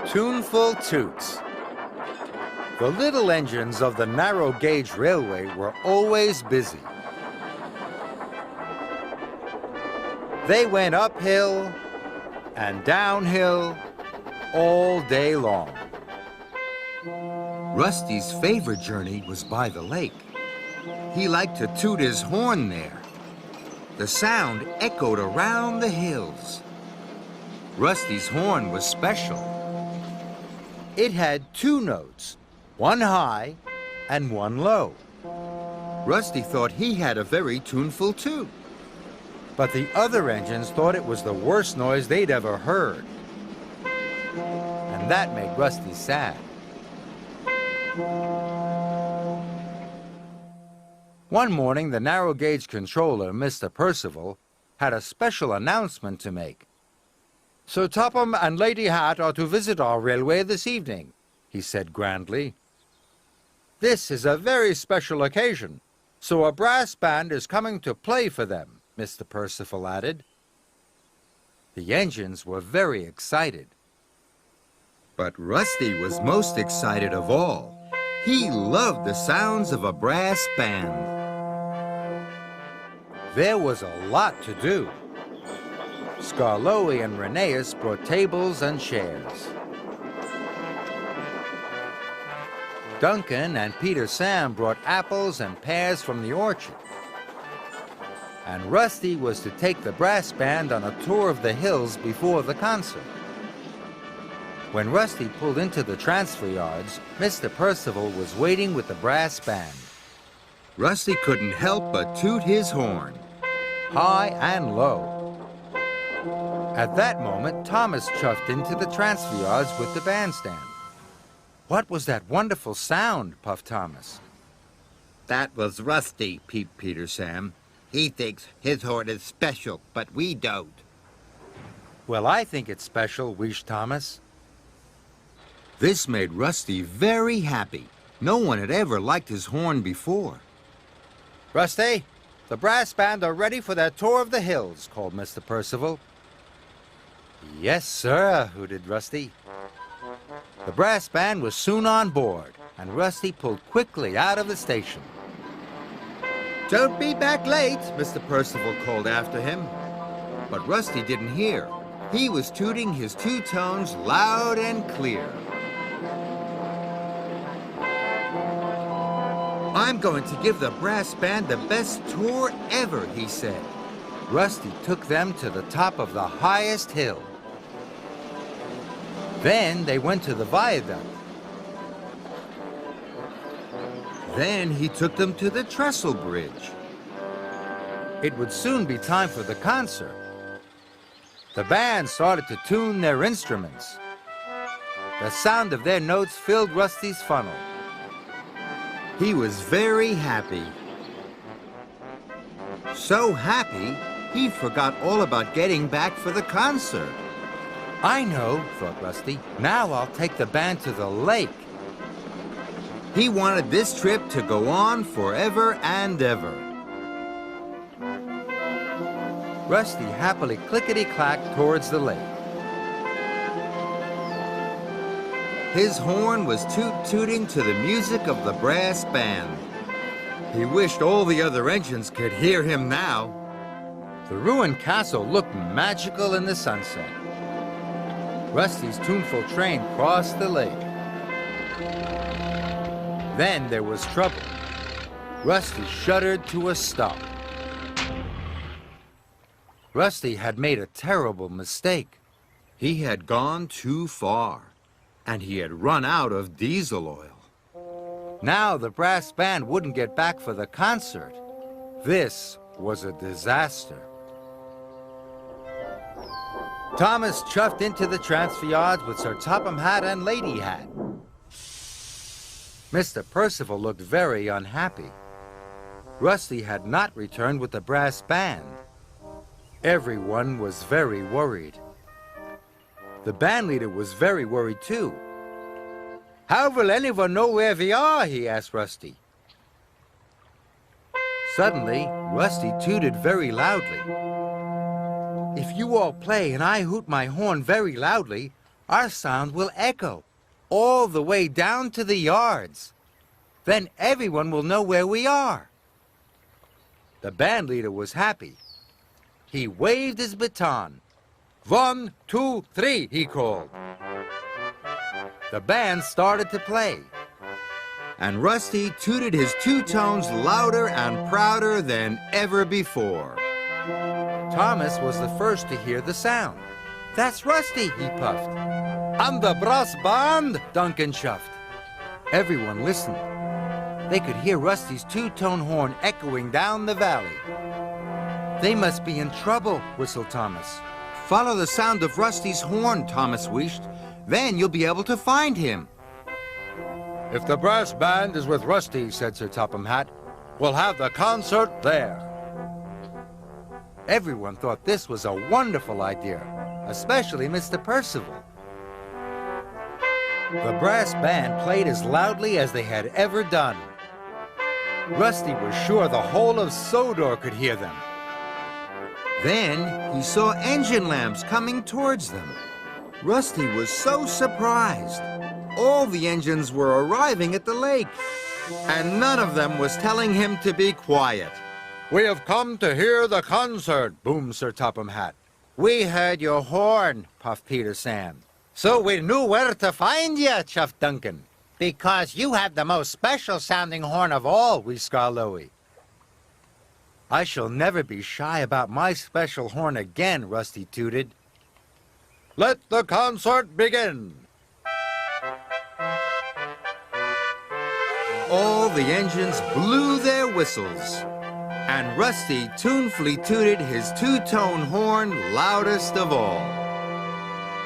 Tuneful Toots. The little engines of the narrow gauge railway were always busy. They went uphill and downhill all day long. Rusty's favorite journey was by the lake. He liked to toot his horn there. The sound echoed around the hills. Rusty's horn was special. It had two notes, one high and one low. Rusty thought he had a very tuneful toot. But the other engines thought it was the worst noise they'd ever heard. And that made Rusty sad. One morning, the narrow gauge controller, Mr. Percival, had a special announcement to make. Sir Topham and Lady Hat are to visit our railway this evening, he said grandly. This is a very special occasion, so a brass band is coming to play for them, Mr. Percival added. The engines were very excited. But Rusty was most excited of all. He loved the sounds of a brass band. There was a lot to do. Skarloey and Rheneas brought tables and chairs. Duncan and Peter Sam brought apples and pears from the orchard. And Rusty was to take the brass band on a tour of the hills before the concert. When Rusty pulled into the transfer yards, Mr. Percival was waiting with the brass band. Rusty couldn't help but toot his horn, high and low. At that moment, Thomas chuffed into the transfer yards with the bandstand. What was that wonderful sound, puffed Thomas. That was Rusty, peeped Peter Sam. He thinks his horn is special, but we don't. Well, I think it's special, wheezed Thomas. This made Rusty very happy. No one had ever liked his horn before. Rusty, the brass band are ready for their tour of the hills, called Mr. Percival. Yes, sir, hooted Rusty. The brass band was soon on board, and Rusty pulled quickly out of the station. Don't be back late, Mr. Percival called after him. But Rusty didn't hear. He was tooting his two tones loud and clear. I'm going to give the brass band the best tour ever, he said. Rusty took them to the top of the highest hill. Then they went to the viaduct. Then he took them to the trestle bridge. It would soon be time for the concert. The band started to tune their instruments. The sound of their notes filled Rusty's funnel. He was very happy. So happy, he forgot all about getting back for the concert. I know, thought Rusty. Now I'll take the band to the lake. He wanted this trip to go on forever and ever. Rusty happily clickety-clacked towards the lake. His horn was toot-tooting to the music of the brass band. He wished all the other engines could hear him now. The ruined castle looked magical in the sunset. Rusty's tuneful train crossed the lake. Then there was trouble. Rusty shuddered to a stop. Rusty had made a terrible mistake. He had gone too far, and he had run out of diesel oil. Now the brass band wouldn't get back for the concert. This was a disaster. Thomas chuffed into the transfer yards with Sir Topham Hatt and Lady Hat. Mr. Percival looked very unhappy. Rusty had not returned with the brass band. Everyone was very worried. The band leader was very worried too. How will anyone know where we are? He asked Rusty. Suddenly, Rusty tooted very loudly. If you all play and I hoot my horn very loudly, Our sound will echo all the way down to the yards. Then everyone will know where we are. The band leader was happy. He waved his baton. 1, 2, 3, he called. The band started to play. And Rusty tooted his two tones louder and prouder than ever before. Thomas was the first to hear the sound. That's Rusty, he puffed. And the brass band, Duncan chuffed. Everyone listened. They could hear Rusty's two-tone horn echoing down the valley. They must be in trouble, whistled Thomas. Follow the sound of Rusty's horn, Thomas wished. Then you'll be able to find him. If the brass band is with Rusty, said Sir Topham Hatt, we'll have the concert there. Everyone thought this was a wonderful idea, especially Mr. Percival. The brass band played as loudly as they had ever done. Rusty was sure the whole of Sodor could hear them. Then he saw engine lamps coming towards them. Rusty was so surprised. All the engines were arriving at the lake, and none of them was telling him to be quiet. We have come to hear the concert, boomed Sir Topham Hatt. We heard your horn, puffed Peter Sam. So we knew where to find you, chuffed Duncan. Because you have the most special-sounding horn of all, wheezed Skarloey. I shall never be shy about my special horn again, Rusty tooted. Let the concert begin. All the engines blew their whistles, and Rusty tunefully tooted his two-tone horn loudest of all.